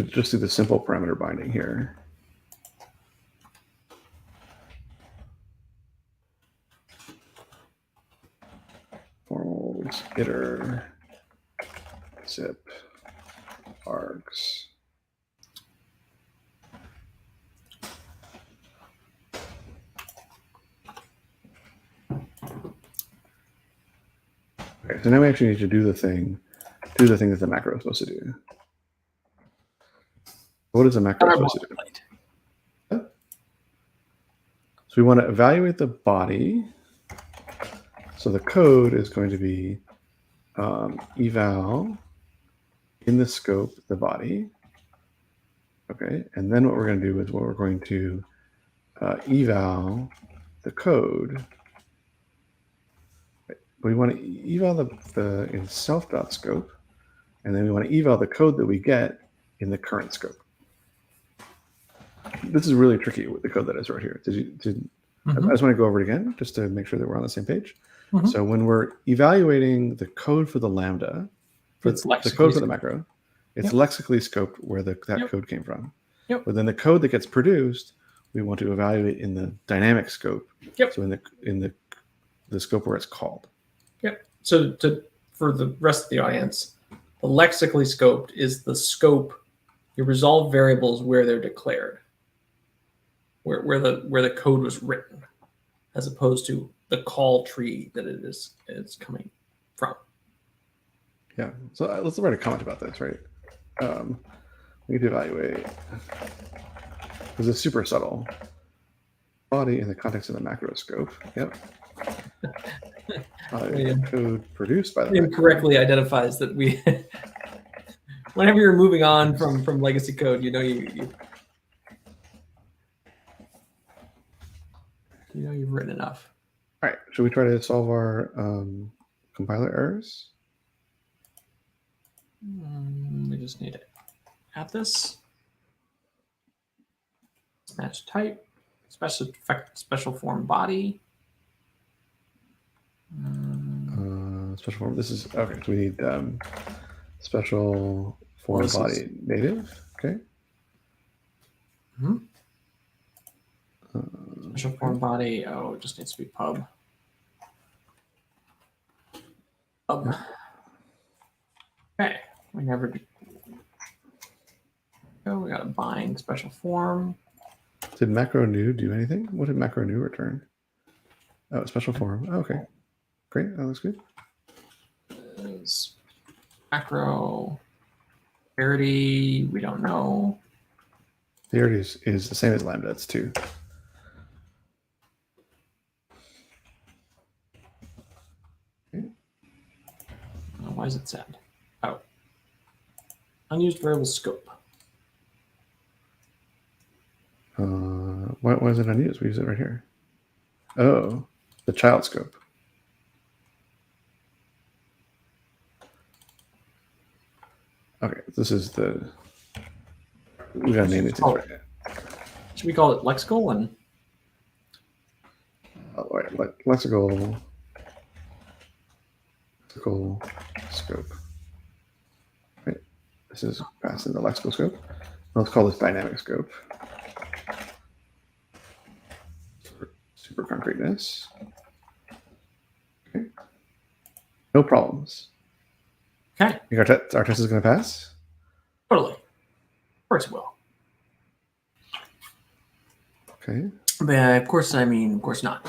Just do the simple parameter binding here. Formals, iter, zip, args. Okay, so now we actually need to do the thing that the macro is supposed to do. What is a macro supposed to do? So we want to evaluate the body. So the code is going to be eval in the scope, the body. Okay, and then what we're going to do is we're going to eval the code. We want to eval the in self.scope, and then we want to eval the code that we get in the current scope. This is really tricky with the code that I wrote here. I just want to go over it again just to make sure that we're on the same page. So when we're evaluating the code for the Lambda, the code for the macro, it's lexically scoped where that code came from. But then the code that gets produced, we want to evaluate in the dynamic scope. So in the scope where it's called. So for the rest of the audience, the lexically scoped is the scope, you resolve variables where they're declared, where the code was written, as opposed to the call tree that it's coming from. Yeah. So let's write a comment about this, right? We need to evaluate, because it's super subtle. Body in the context of the macro scope. Yep. Code produced by the incorrectly identifies that we. Whenever you're moving on from legacy code, you you've written enough. All right. Should we try to solve our compiler errors? We just need to add this. Match type. Special form body. Special form. This is okay. So we need special form body native. Okay. Special form body. Oh, it just needs to be pub. Okay. We never do. Oh, we got to bind special form. Did macro new do anything? What did macro new return? Oh, special form. Oh, okay. Great. That looks good. Is macro arity, we don't know. The arity is the same as Lambda. It's 2. Okay. Why is it sad? Oh. Unused variable scope. Why is it unused? We use it right here. Oh, the child scope. Okay, this is the. We gotta name it. Should we call it lexical and? Oh, right, lexical scope. This is passed in the lexical scope. Let's call this dynamic scope. Super concreteness. Okay. No problems. Okay. You think our test is going to pass? Totally. Of course it will. Okay. But of course not.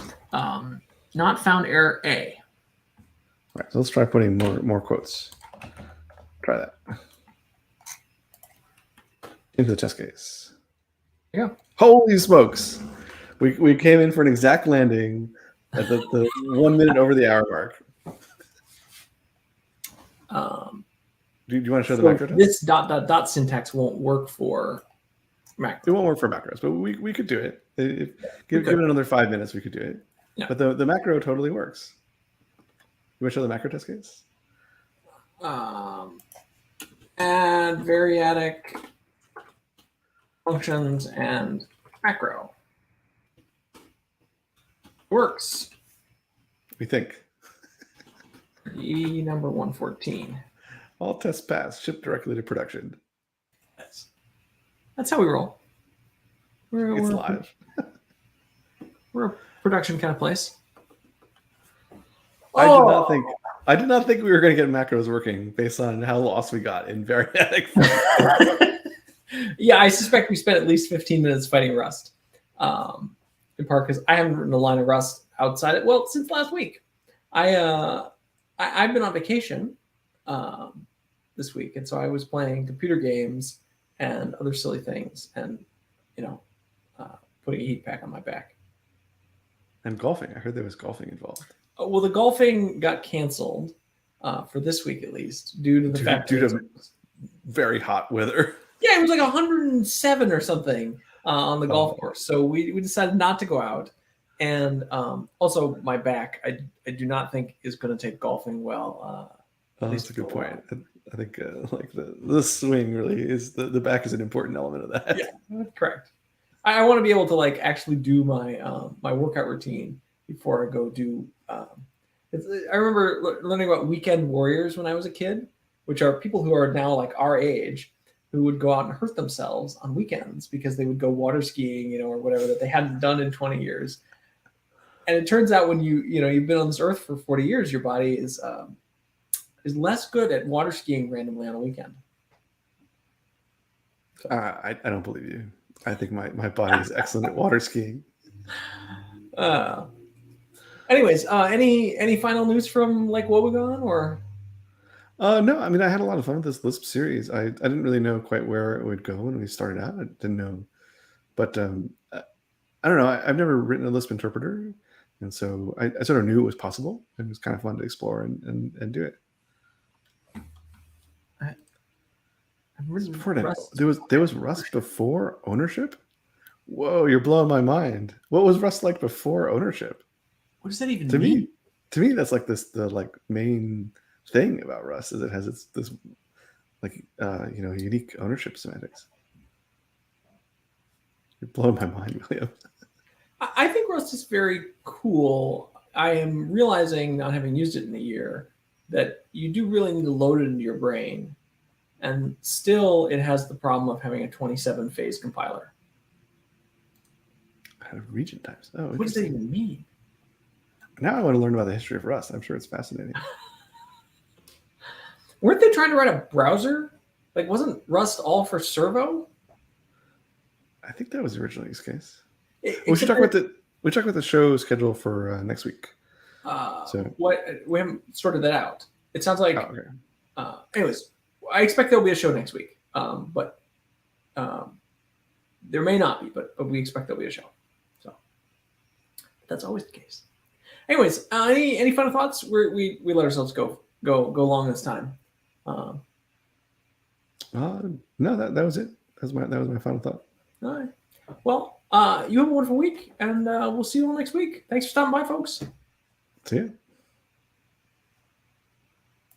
Not found error A. All right, so let's try putting more quotes. Try that. Into the test case. Yeah. Holy smokes. We came in for an exact landing at the 1 minute over the hour mark. Do you want to show the macro test? This ... syntax won't work for macros. It won't work for macros, but we could do it. Give it another 5 minutes, we could do it. Yeah. But the macro totally works. You want to show the macro test case? Add Variadic functions and macro. Works. We think. E number 114. All tests pass. Ship directly to production. That's how we roll. It's live. We're a production kind of place. I did not think we were going to get macros working based on how lost we got in Variadic. Yeah, I suspect we spent at least 15 minutes fighting Rust. In part because I haven't written a line of Rust outside it. Well, since last week. I've been on vacation this week, and so I was playing computer games and other silly things, and putting a heat pack on my back. And golfing. I heard there was golfing involved. Well, the golfing got canceled for this week, at least, due to the fact due to very hot weather. Yeah, it was like 107 or something on the golf course. So we decided not to go out. And also my back, I do not think is going to take golfing well. That's a good point. I think like the swing really is the back is an important element of that. Yeah, correct. I want to be able to like actually do my my workout routine before I go do. I remember learning about weekend warriors when I was a kid, which are people who are now like our age, who would go out and hurt themselves on weekends because they would go water skiing, or whatever that they hadn't done in 20 years. And it turns out when you've been on this earth for 40 years, your body is less good at water skiing randomly on a weekend. So. I don't believe you. I think my body is excellent at water skiing. Anyways, any final news from Lake Wobegon or? No, I mean I had a lot of fun with this Lisp series. I didn't really know quite where it would go when we started out. I didn't know, but I don't know. I've never written a Lisp interpreter, and so I sort of knew it was possible. It was kind of fun to explore and do it. There was Rust before ownership. Whoa, you're blowing my mind. What was Rust like before ownership? What does that even mean? To me, that's like the like main thing about Rust is it has this like unique ownership semantics. You're blowing my mind, William. I think Rust is very cool. I am realizing, not having used it in a year, that you do really need to load it into your brain. And still, it has the problem of having a 27-phase compiler. Out of region types. Oh, what does that even mean? Now I want to learn about the history of Rust. I'm sure it's fascinating. Weren't they trying to write a browser? Like, wasn't Rust all for servo? I think that was the original use case. We should talk about the show schedule for next week. We haven't sorted that out. It sounds like. Oh, okay. Anyways, I expect there'll be a show next week. But there may not be, but we expect there'll be a show. So that's always the case. Anyways, any final thoughts? We let ourselves go long this time. No, that was it. That was my final thought. All right. Well, you have a wonderful week, and we'll see you all next week. Thanks for stopping by, folks. See you.